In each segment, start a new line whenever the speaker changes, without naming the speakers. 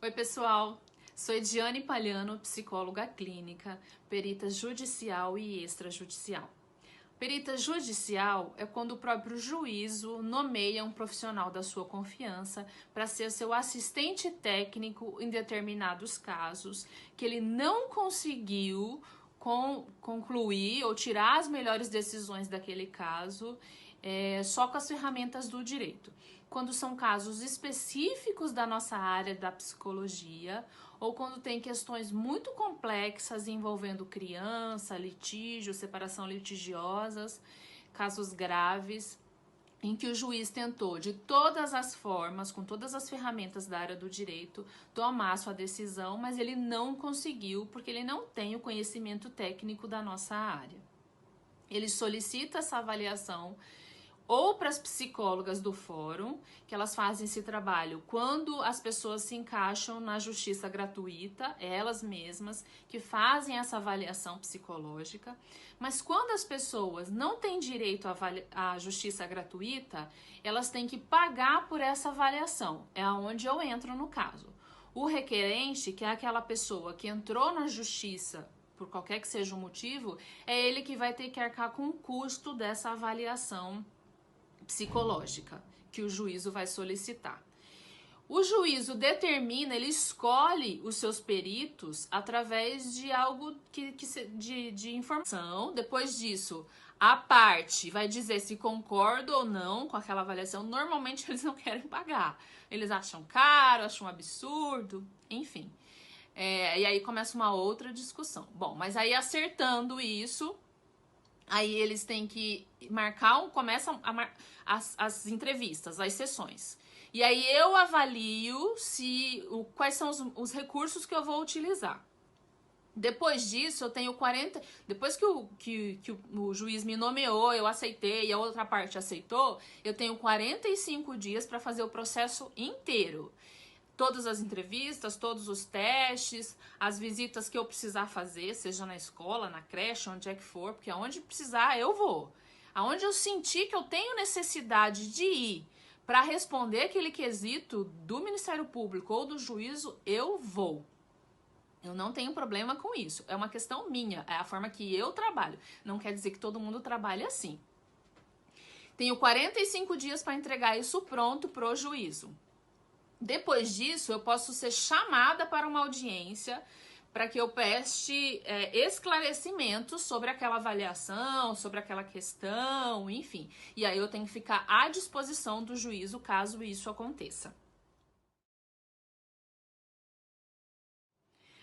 Oi, pessoal. Sou Ediane Palhano, psicóloga clínica, perita judicial e extrajudicial. Perita judicial é quando o próprio juízo nomeia um profissional da sua confiança para ser seu assistente técnico em determinados casos que ele não conseguiu concluir ou tirar as melhores decisões daquele caso só com as ferramentas do direito. Quando são casos específicos da nossa área da psicologia ou quando tem questões muito complexas envolvendo criança, litígio, separação litigiosas, casos graves, em que o juiz tentou de todas as formas, com todas as ferramentas da área do direito, tomar sua decisão, mas ele não conseguiu porque ele não tem o conhecimento técnico da nossa área. Ele solicita essa avaliação ou para as psicólogas do fórum, que elas fazem esse trabalho quando as pessoas se encaixam na justiça gratuita, elas mesmas que fazem essa avaliação psicológica, mas quando as pessoas não têm direito à justiça gratuita, elas têm que pagar por essa avaliação, é onde eu entro no caso. O requerente, que é aquela pessoa que entrou na justiça por qualquer que seja o motivo, é ele que vai ter que arcar com o custo dessa avaliação psicológica que o juízo vai solicitar. O juízo determina, ele escolhe os seus peritos através de algo de informação. Depois disso, a parte vai dizer se concorda ou não com aquela avaliação. Normalmente eles não querem pagar. Eles acham caro, acham absurdo, enfim. E aí começa uma outra discussão. Bom, mas aí acertando isso, aí eles têm que começam as entrevistas, as sessões. E aí eu avalio quais são os recursos que eu vou utilizar. Depois disso, eu tenho 40... Depois que o juiz me nomeou, eu aceitei e a outra parte aceitou, eu tenho 45 dias para fazer o processo inteiro. Todas as entrevistas, todos os testes, as visitas que eu precisar fazer, seja na escola, na creche, onde é que for, porque aonde precisar eu vou. Aonde eu sentir que eu tenho necessidade de ir para responder aquele quesito do Ministério Público ou do juízo, eu vou. Eu não tenho problema com isso. É uma questão minha, é a forma que eu trabalho. Não quer dizer que todo mundo trabalhe assim. Tenho 45 dias para entregar isso pronto pro juízo. Depois disso, eu posso ser chamada para uma audiência para que eu preste esclarecimentos sobre aquela avaliação, sobre aquela questão, enfim. E aí eu tenho que ficar à disposição do juízo caso isso aconteça.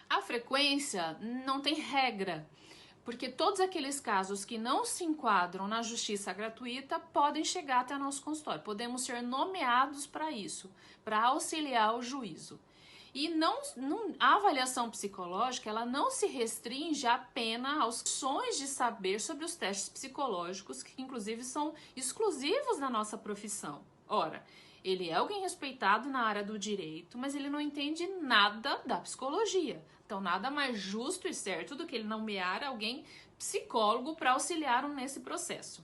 A frequência não tem regra, porque todos aqueles casos que não se enquadram na justiça gratuita podem chegar até nosso consultório. Podemos ser nomeados para isso, para auxiliar o juízo. E a avaliação psicológica, ela não se restringe apenas aos opções de saber sobre os testes psicológicos, que inclusive são exclusivos da nossa profissão. Ora, ele é alguém respeitado na área do direito, mas ele não entende nada da psicologia. Então, nada mais justo e certo do que ele nomear alguém psicólogo para auxiliar nesse processo.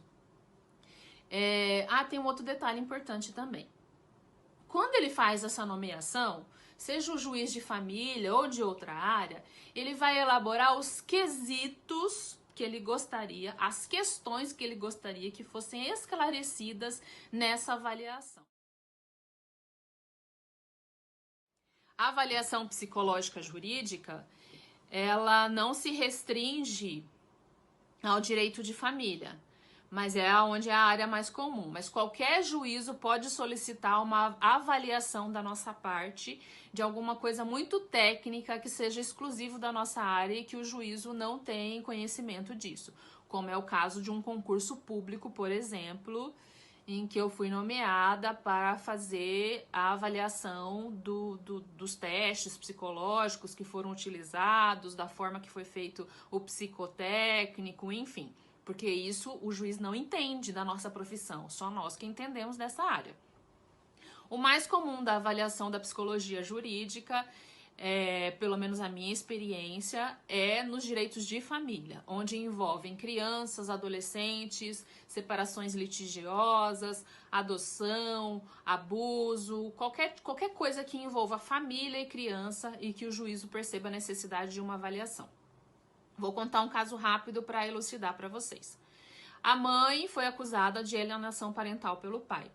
Tem um outro detalhe importante também. Quando ele faz essa nomeação, seja o juiz de família ou de outra área, ele vai elaborar os quesitos que ele gostaria, as questões que ele gostaria que fossem esclarecidas nessa avaliação. A avaliação psicológica jurídica, ela não se restringe ao direito de família, mas é onde é a área mais comum. Mas qualquer juízo pode solicitar uma avaliação da nossa parte de alguma coisa muito técnica que seja exclusivo da nossa área e que o juízo não tem conhecimento disso, como é o caso de um concurso público, por exemplo, em que eu fui nomeada para fazer a avaliação dos testes psicológicos que foram utilizados, da forma que foi feito o psicotécnico, enfim. Porque isso o juiz não entende da nossa profissão, só nós que entendemos dessa área. O mais comum da avaliação da psicologia jurídica pelo menos a minha experiência, é nos direitos de família, onde envolvem crianças, adolescentes, separações litigiosas, adoção, abuso, qualquer coisa que envolva família e criança e que o juízo perceba a necessidade de uma avaliação. Vou contar um caso rápido para elucidar para vocês. A mãe foi acusada de alienação parental pelo pai.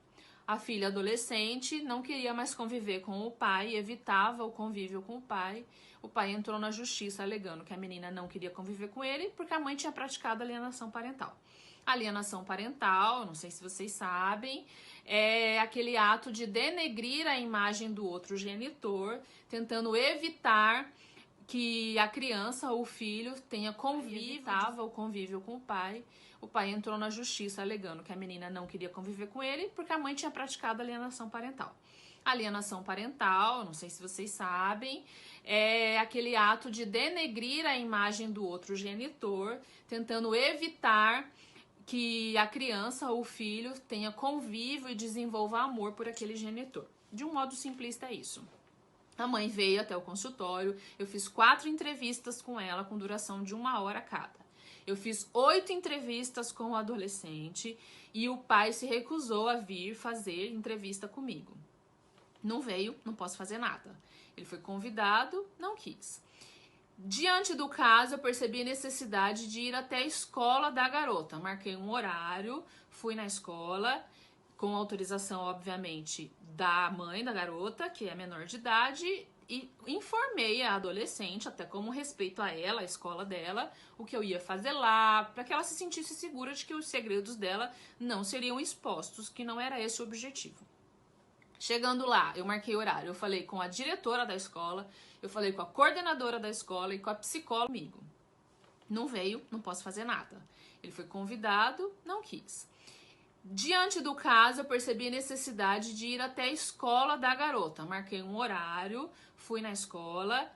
A filha adolescente não queria mais conviver com o pai, evitava o convívio com o pai. O pai entrou na justiça alegando que a menina não queria conviver com ele porque a mãe tinha praticado alienação parental. Alienação parental, não sei se vocês sabem, é aquele ato de denegrir a imagem do outro genitor, tentando evitar que a criança ou o filho tenha evitava o convívio com o pai. O pai entrou na justiça alegando que a menina não queria conviver com ele porque a mãe tinha praticado alienação parental. Alienação parental, não sei se vocês sabem, é aquele ato de denegrir a imagem do outro genitor, tentando evitar que a criança ou o filho tenha convívio e desenvolva amor por aquele genitor. De um modo simplista é isso. A mãe veio até o consultório, eu fiz 4 entrevistas com ela com duração de 1 hora cada. Eu fiz 8 entrevistas com o adolescente e o pai se recusou a vir fazer entrevista comigo. Não veio, não posso fazer nada. Ele foi convidado, não quis. Diante do caso, eu percebi a necessidade de ir até a escola da garota. Marquei um horário, fui na escola, com autorização, obviamente, da mãe da garota, que é menor de idade, e informei a adolescente, até como respeito a ela, a escola dela, o que eu ia fazer lá, para que ela se sentisse segura de que os segredos dela não seriam expostos, que não era esse o objetivo. Chegando lá, eu marquei horário, eu falei com a diretora da escola, eu falei com a coordenadora da escola e com a psicóloga comigo. Não veio, não posso fazer nada. Ele foi convidado, não quis. Diante do caso, eu percebi a necessidade de ir até a escola da garota. Marquei um horário, fui na escola,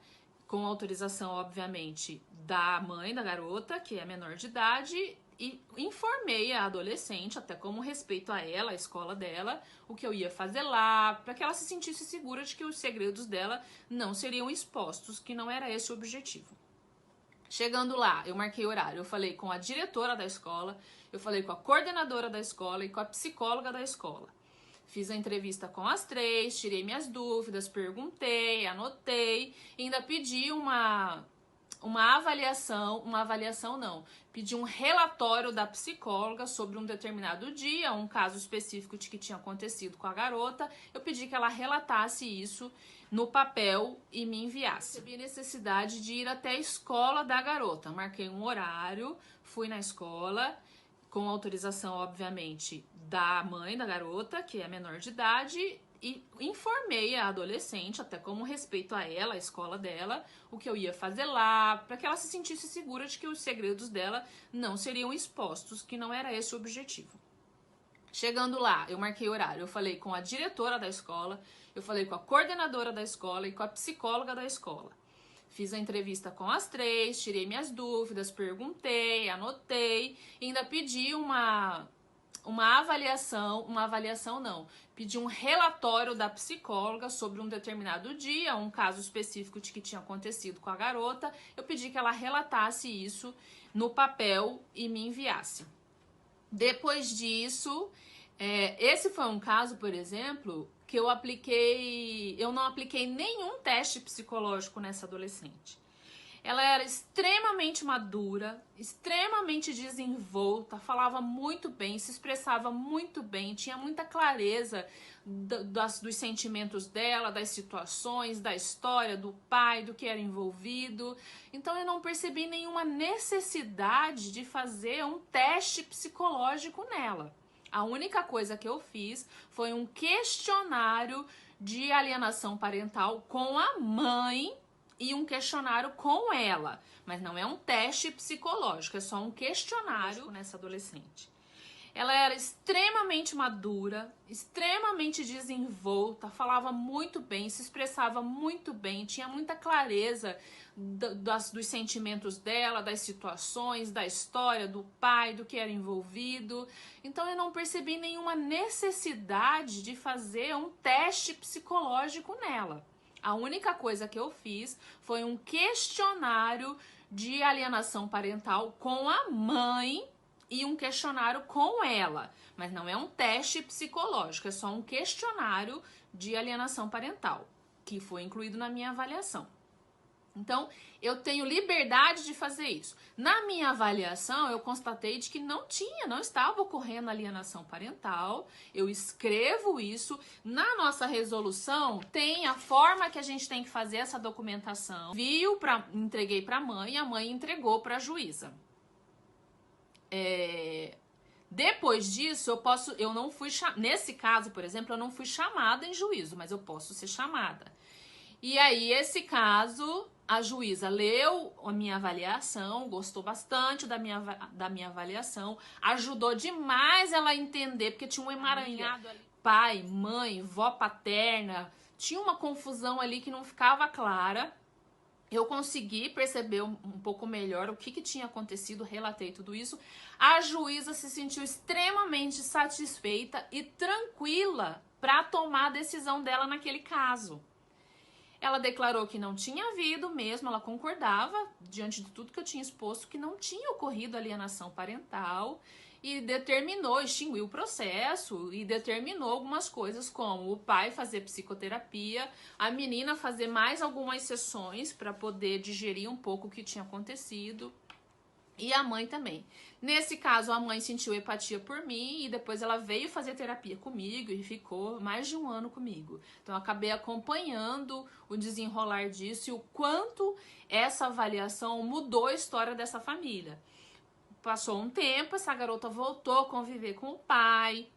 com autorização, obviamente, da mãe da garota, que é menor de idade, e informei a adolescente, até como respeito a ela, a escola dela, o que eu ia fazer lá, para que ela se sentisse segura de que os segredos dela não seriam expostos, que não era esse o objetivo. Chegando lá, eu marquei horário, eu falei com a diretora da escola, eu falei com a coordenadora da escola e com a psicóloga da escola. Fiz a entrevista com as 3, tirei minhas dúvidas, perguntei, anotei, e ainda pedi uma avaliação não, pedi um relatório da psicóloga sobre um determinado dia, um caso específico de que tinha acontecido com a garota. Eu pedi que ela relatasse isso no papel e me enviasse. Eu percebi a necessidade de ir até a escola da garota. Marquei um horário, fui na escola, com autorização, obviamente, da mãe da garota, que é menor de idade, e informei a adolescente, até como respeito a ela, a escola dela, o que eu ia fazer lá, para que ela se sentisse segura de que os segredos dela não seriam expostos, que não era esse o objetivo. Chegando lá, eu marquei horário, eu falei com a diretora da escola, eu falei com a coordenadora da escola e com a psicóloga da escola. Fiz a entrevista com as 3, tirei minhas dúvidas, perguntei, anotei, e ainda pedi uma avaliação não, pedi um relatório da psicóloga sobre um determinado dia, um caso específico de que tinha acontecido com a garota. Eu pedi que ela relatasse isso no papel e me enviasse. Depois disso, esse foi um caso, por exemplo, que eu não apliquei nenhum teste psicológico nessa adolescente. Ela era extremamente madura, extremamente desenvolta, falava muito bem, se expressava muito bem, tinha muita clareza dos sentimentos dela, das situações, da história, do pai, do que era envolvido. Então eu não percebi nenhuma necessidade de fazer um teste psicológico nela. A única coisa que eu fiz foi um questionário de alienação parental com a mãe e um questionário com ela, mas não é um teste psicológico, é só um questionário nessa adolescente. Ela era extremamente madura, extremamente desenvolta, falava muito bem, se expressava muito bem, tinha muita clareza dos sentimentos dela, das situações, da história, do pai, do que era envolvido. Então eu não percebi nenhuma necessidade de fazer um teste psicológico nela. A única coisa que eu fiz foi um questionário de alienação parental com a mãe e um questionário com ela. Mas não é um teste psicológico, é só um questionário de alienação parental, que foi incluído na minha avaliação. Então, eu tenho liberdade de fazer isso. Na minha avaliação, eu constatei de que não estava ocorrendo alienação parental. Eu escrevo isso. Na nossa resolução, tem a forma que a gente tem que fazer essa documentação. Entreguei para a mãe entregou para a juíza. Depois disso, nesse caso, por exemplo, eu não fui chamada em juízo, mas eu posso ser chamada. E aí, esse caso, a juíza leu a minha avaliação, gostou bastante da minha avaliação, ajudou demais ela a entender, porque tinha um emaranhado ali. Pai, mãe, vó paterna, tinha uma confusão ali que não ficava clara. Eu consegui perceber um pouco melhor o que tinha acontecido, relatei tudo isso. A juíza se sentiu extremamente satisfeita e tranquila para tomar a decisão dela naquele caso. Ela declarou que não tinha havido mesmo, ela concordava, diante de tudo que eu tinha exposto, que não tinha ocorrido alienação parental e extinguiu o processo e determinou algumas coisas, como o pai fazer psicoterapia, a menina fazer mais algumas sessões para poder digerir um pouco o que tinha acontecido. E a mãe também. Nesse caso, a mãe sentiu empatia por mim e depois ela veio fazer terapia comigo e ficou mais de 1 ano comigo. Então, eu acabei acompanhando o desenrolar disso e o quanto essa avaliação mudou a história dessa família. Passou um tempo, essa garota voltou a conviver com o pai,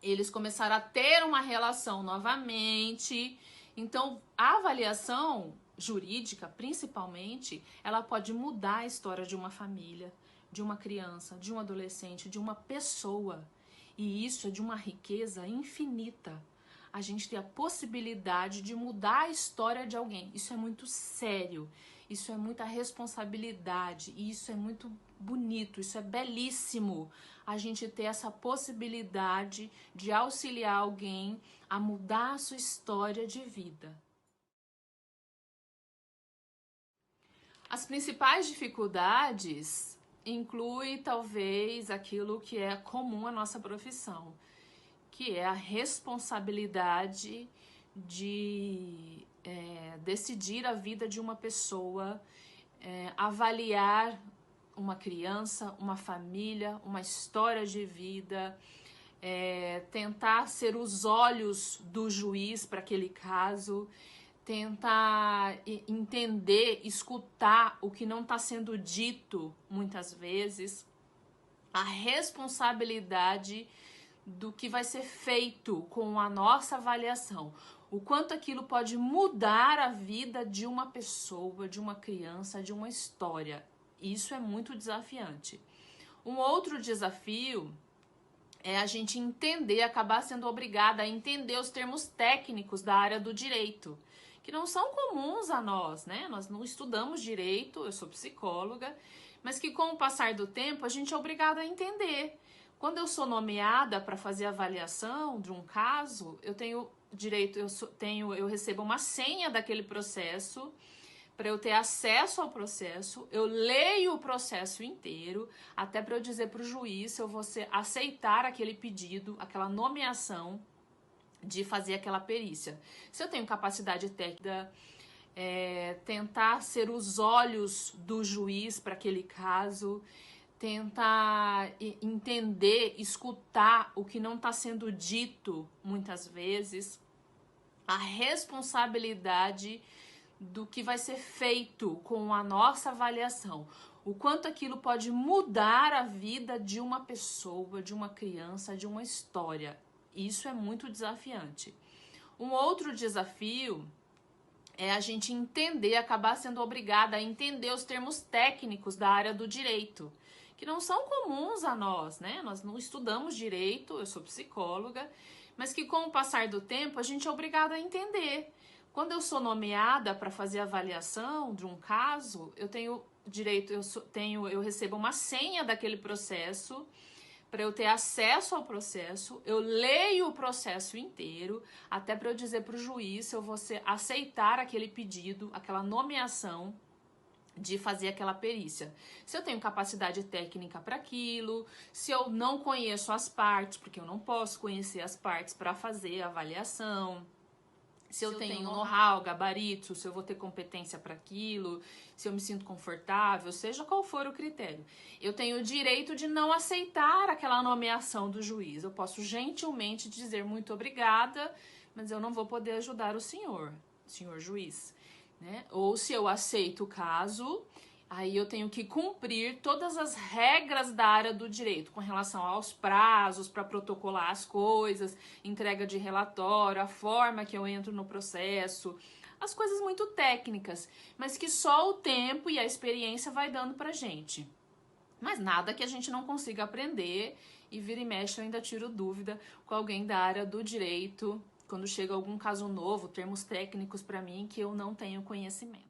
eles começaram a ter uma relação novamente. Então, a avaliação jurídica, principalmente, ela pode mudar a história de uma família, de uma criança, de um adolescente, de uma pessoa. E isso é de uma riqueza infinita. A gente tem a possibilidade de mudar a história de alguém. Isso é muito sério, isso é muita responsabilidade, e isso é muito bonito, isso é belíssimo. A gente ter essa possibilidade de auxiliar alguém a mudar a sua história de vida. As principais dificuldades incluem talvez aquilo que é comum à nossa profissão, que é a responsabilidade de decidir a vida de uma pessoa, avaliar uma criança, uma família, uma história de vida, tentar ser os olhos do juiz para aquele caso, tentar entender, escutar o que não está sendo dito muitas vezes, a responsabilidade do que vai ser feito com a nossa avaliação, o quanto aquilo pode mudar a vida de uma pessoa, de uma criança, de uma história. Isso é muito desafiante. Um outro desafio é a gente acabar sendo obrigada a entender os termos técnicos da área do direito, que não são comuns a nós, né? Nós não estudamos direito, eu sou psicóloga, mas que com o passar do tempo a gente é obrigado a entender. Quando eu sou nomeada para fazer avaliação de um caso, eu tenho direito, eu recebo uma senha daquele processo para eu ter acesso ao processo, eu leio o processo inteiro, até para eu dizer para o juiz se eu vou aceitar aquele pedido, aquela nomeação de fazer aquela perícia. Se eu tenho capacidade técnica, tentar ser os olhos do juiz para aquele caso, tentar entender, escutar o que não está sendo dito muitas vezes, a responsabilidade do que vai ser feito com a nossa avaliação, o quanto aquilo pode mudar a vida de uma pessoa, de uma criança, de uma história. Isso é muito desafiante. Um outro desafio é a gente acabar sendo obrigada a entender os termos técnicos da área do direito, que não são comuns a nós, né? Nós não estudamos direito, eu sou psicóloga, mas que com o passar do tempo a gente é obrigada a entender. Quando eu sou nomeada para fazer avaliação de um caso, eu tenho direito, eu recebo uma senha daquele processo para eu ter acesso ao processo, eu leio o processo inteiro, até para eu dizer para o juiz se eu vou aceitar aquele pedido, aquela nomeação de fazer aquela perícia. Se eu tenho capacidade técnica para aquilo, se eu não conheço as partes, porque eu não posso conhecer as partes para fazer a avaliação, se eu tenho know-how, gabarito, se eu vou ter competência para aquilo, se eu me sinto confortável, seja qual for o critério. Eu tenho o direito de não aceitar aquela nomeação do juiz. Eu posso gentilmente dizer muito obrigada, mas eu não vou poder ajudar o senhor juiz, né? Ou se eu aceito o caso, aí eu tenho que cumprir todas as regras da área do direito com relação aos prazos para protocolar as coisas, entrega de relatório, a forma que eu entro no processo, as coisas muito técnicas, mas que só o tempo e a experiência vai dando pra gente. Mas nada que a gente não consiga aprender, e vira e mexe eu ainda tiro dúvida com alguém da área do direito, quando chega algum caso novo, termos técnicos para mim que eu não tenho conhecimento.